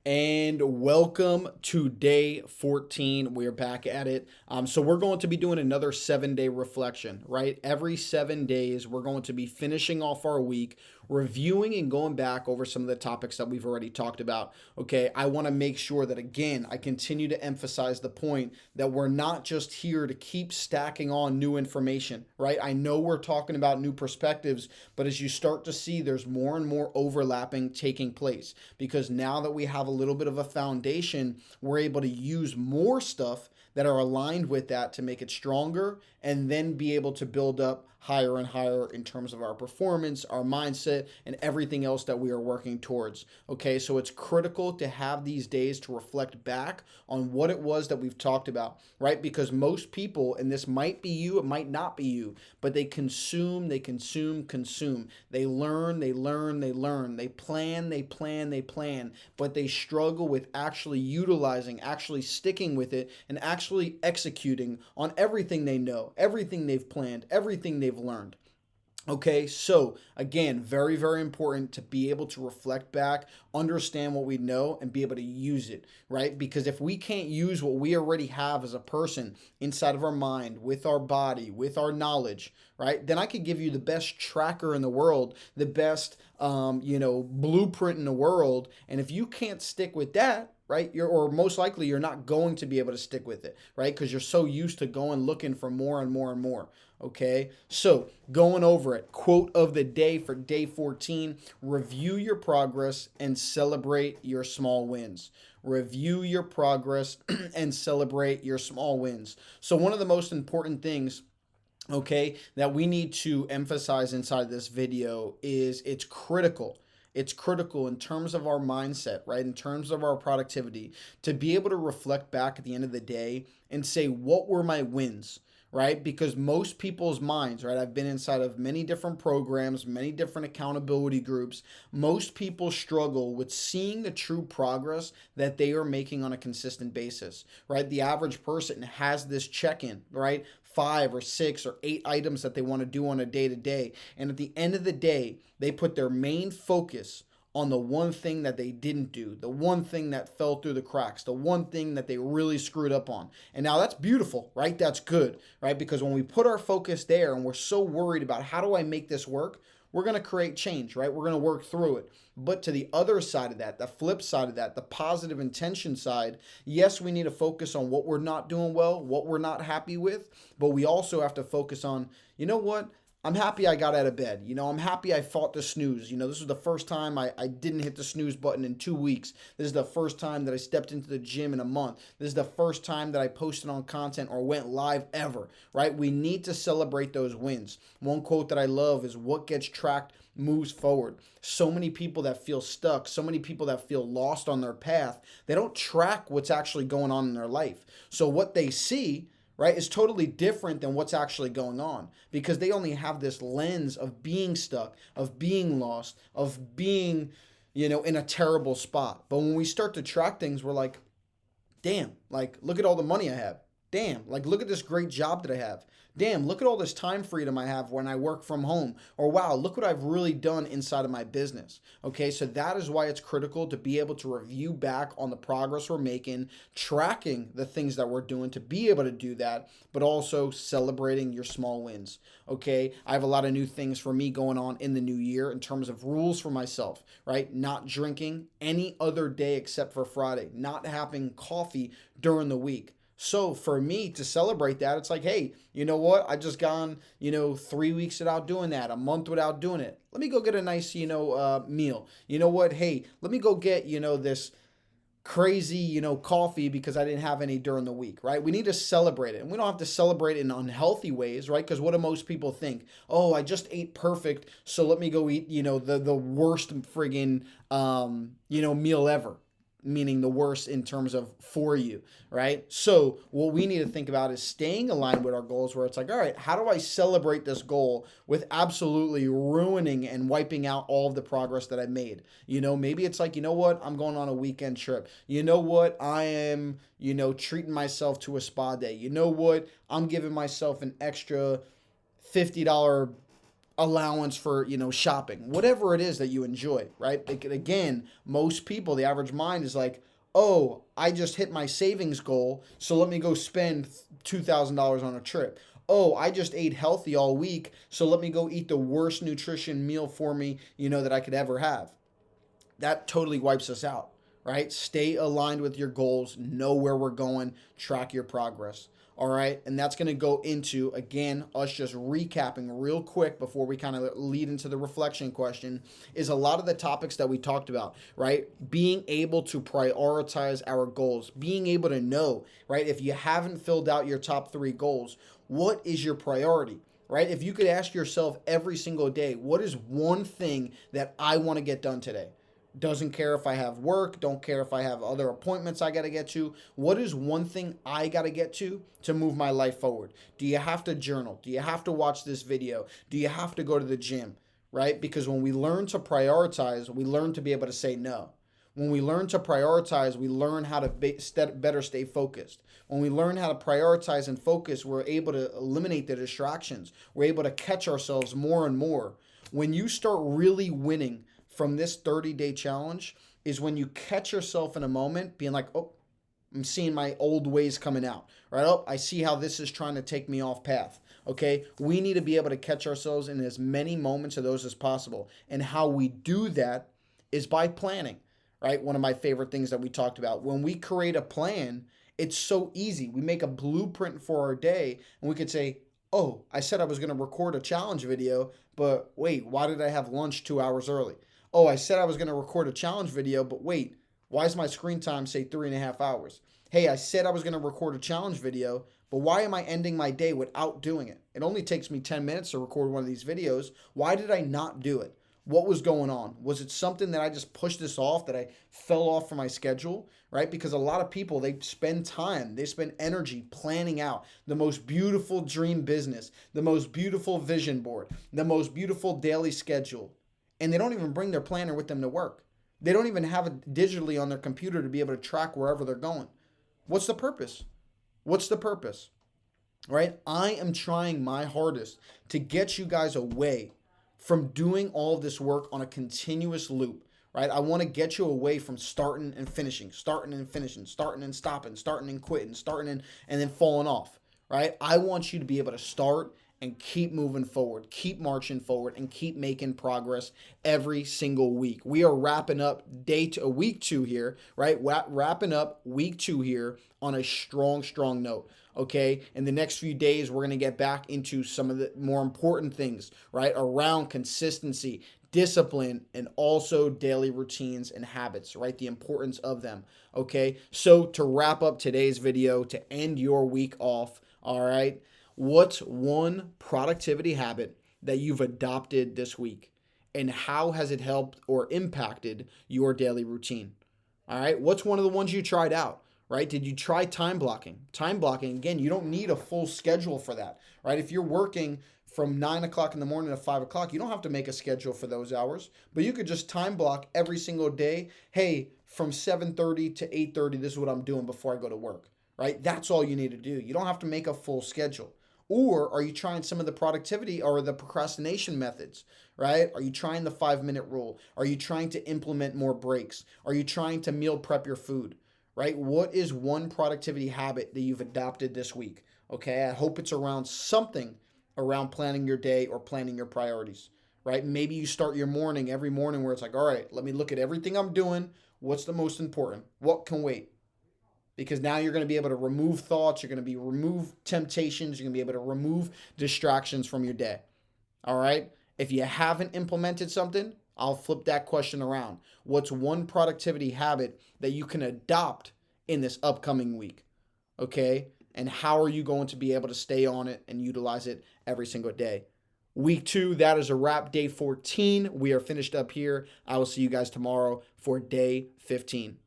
And welcome to day 14. We're back at it. So, we're going to be doing another 7 day reflection, right? Every 7 days, we're going to be finishing off our week, reviewing and going back over some of the topics that we've already talked about. Okay. I want to make sure that, again, I continue to emphasize the point that we're not just here to keep stacking on new information, right? I know we're talking about new perspectives, but as you start to see, there's more and more overlapping taking place because now that we have a little bit of a foundation, we're able to use more stuff that are aligned with that to make it stronger and then be able to build up higher and higher in terms of our performance, our mindset, and everything else that we are working towards. Okay, so it's critical to have these days to reflect back on what it was that we've talked about, right? Because most people, and this might be you, it might not be you, but they consume, they consume, consume. They learn, they learn, they learn. They plan, they plan, they plan, but they struggle with actually utilizing, actually sticking with it, and actually executing on everything they know, everything they've planned, everything they've learned. Okay, so again, very, very important to be able to reflect back, understand what we know, and be able to use it, right? Because if we can't use what we already have as a person inside of our mind, with our body, with our knowledge, right? Then I could give you the best tracker in the world, the best, blueprint in the world. And if you can't stick with that, right? Or most likely you're not going to be able to stick with it, right? Because you're so used to going looking for more and more and more. Okay, so going over it, quote of the day for day 14: review your progress and celebrate your small wins. Review your progress and celebrate your small wins. So, one of the most important things, okay, that we need to emphasize inside this video is it's critical in terms of our mindset, right? In terms of our productivity, to be able to reflect back at the end of the day and say, what were my wins? Right? Because most people's minds, right? I've been inside of many different programs, many different accountability groups. Most people struggle with seeing the true progress that they are making on a consistent basis, right? The average person has this check in, right? 5 or 6 or 8 items that they want to do on a day to day. And at the end of the day, they put their main focus on the one thing that they didn't do, the one thing that fell through the cracks, the one thing that they really screwed up on. And now that's beautiful, right? That's good, right? Because when we put our focus there and we're so worried about how do I make this work, we're going to create change, right? We're going to work through it. But to the other side of that, the flip side of that, the positive intention side, yes, we need to focus on what we're not doing well, what we're not happy with, but we also have to focus on, you know what? I'm happy I got out of bed. I'm happy I fought the snooze. This was the first time I didn't hit the snooze button in 2 weeks. This is the first time that I stepped into the gym in a month. This is the first time that I posted on content or went live ever, right? We need to celebrate those wins. One quote that I love is, what gets tracked moves forward. So many people that feel stuck, so many people that feel lost on their path, they don't track what's actually going on in their life. So what they see, right, is totally different than what's actually going on because they only have this lens of being stuck, of being lost, of being, in a terrible spot. But when we start to track things, we're like, damn, like, look at all the money I have. Damn, like, look at this great job that I have. Damn, look at all this time freedom I have when I work from home. Or wow, look what I've really done inside of my business. Okay, so that is why it's critical to be able to review back on the progress we're making, tracking the things that we're doing to be able to do that, but also celebrating your small wins. Okay, I have a lot of new things for me going on in the new year in terms of rules for myself, right? Not drinking any other day except for Friday, not having coffee during the week. So for me to celebrate that, it's like, hey, you know what? I just gone, 3 weeks without doing that, a month without doing it. Let me go get a nice, meal. You know what? Hey, let me go get, this crazy, coffee because I didn't have any during the week, right? We need to celebrate it. And we don't have to celebrate it in unhealthy ways, right? Because what do most people think? Oh, I just ate perfect, so let me go eat, the worst friggin', meal ever, meaning the worst in terms of for you, right? So what we need to think about is staying aligned with our goals, where it's like, all right, how do I celebrate this goal with absolutely ruining and wiping out all of the progress that I made? Maybe it's like, you know what, I'm going on a weekend trip. You know what, I am, treating myself to a spa day. You know what, I'm giving myself an extra $50 allowance for, shopping, whatever it is that you enjoy, right? Again, most people, the average mind is like, oh, I just hit my savings goal, so let me go spend $2,000 on a trip. Oh, I just ate healthy all week, so let me go eat the worst nutrition meal for me, that I could ever have. That totally wipes us out, right? Stay aligned with your goals, know where we're going, track your progress. All right. And that's going to go into, again, us just recapping real quick before we kind of lead into the reflection question, is a lot of the topics that we talked about, right? Being able to prioritize our goals, being able to know, right? If you haven't filled out your top 3 goals, what is your priority? Right? If you could ask yourself every single day, what is one thing that I want to get done today? Doesn't care if I have work, don't care if I have other appointments I got to get to. What is one thing I got to get to move my life forward? Do you have to journal? Do you have to watch this video? Do you have to go to the gym? Right? Because when we learn to prioritize, we learn to be able to say no. When we learn to prioritize, we learn how to better stay focused. When we learn how to prioritize and focus, we're able to eliminate the distractions. We're able to catch ourselves more and more. When you start really winning from this 30-day challenge is when you catch yourself in a moment being like, oh, I'm seeing my old ways coming out, right? Oh, I see how this is trying to take me off path. Okay, we need to be able to catch ourselves in as many moments of those as possible. And how we do that is by planning, right? One of my favorite things that we talked about. When we create a plan, it's so easy. We make a blueprint for our day and we could say, oh, I said I was going to record a challenge video, but wait, why did I have lunch 2 hours early? Oh, I said I was going to record a challenge video, but wait, why is my screen time say 3.5 hours? Hey, I said I was going to record a challenge video, but why am I ending my day without doing it? It only takes me 10 minutes to record one of these videos. Why did I not do it? What was going on? Was it something that I just pushed this off, that I fell off from my schedule, right? Because a lot of people, they spend time, they spend energy planning out the most beautiful dream business, the most beautiful vision board, the most beautiful daily schedule. And they don't even bring their planner with them to work. They don't even have it digitally on their computer to be able to track wherever they're going. What's the purpose? What's the purpose? Right? I am trying my hardest to get you guys away from doing all of this work on a continuous loop. Right? I want to get you away from starting and finishing, starting and finishing, starting and stopping, starting and quitting, starting and then falling off. Right? I want you to be able to start and keep moving forward, keep marching forward, and keep making progress every single week. We are wrapping up week 2 here, right? Wrapping up week 2 here on a strong note. Okay, in the next few days, we're going to get back into some of the more important things, right? Around consistency, discipline, and also daily routines and habits, right? The importance of them. Okay, so to wrap up today's video, to end your week off, all right, what's one productivity habit that you've adopted this week? And how has it helped or impacted your daily routine? All right, what's one of the ones you tried out? Right? Did you try time blocking? Time blocking, again, you don't need a full schedule for that, right? If you're working from 9 o'clock in the morning to 5 o'clock, you don't have to make a schedule for those hours, but you could just time block every single day. Hey, from 7:30 to 8:30, this is what I'm doing before I go to work, right? That's all you need to do. You don't have to make a full schedule. Or are you trying some of the productivity or the procrastination methods, right? Are you trying the 5-minute rule? Are you trying to implement more breaks? Are you trying to meal prep your food? Right? What is one productivity habit that you've adopted this week? Okay, I hope it's around something around planning your day or planning your priorities, right? Maybe you start your morning every morning where it's like, all right, let me look at everything I'm doing. What's the most important? What can wait? Because now you're going to be able to remove thoughts. You're going to be remove temptations. You're going to be able to remove distractions from your day. All right. If you haven't implemented something, I'll flip that question around. What's one productivity habit that you can adopt in this upcoming week? Okay. And how are you going to be able to stay on it and utilize it every single day? Week 2, that is a wrap. Day 14, we are finished up here. I will see you guys tomorrow for day 15.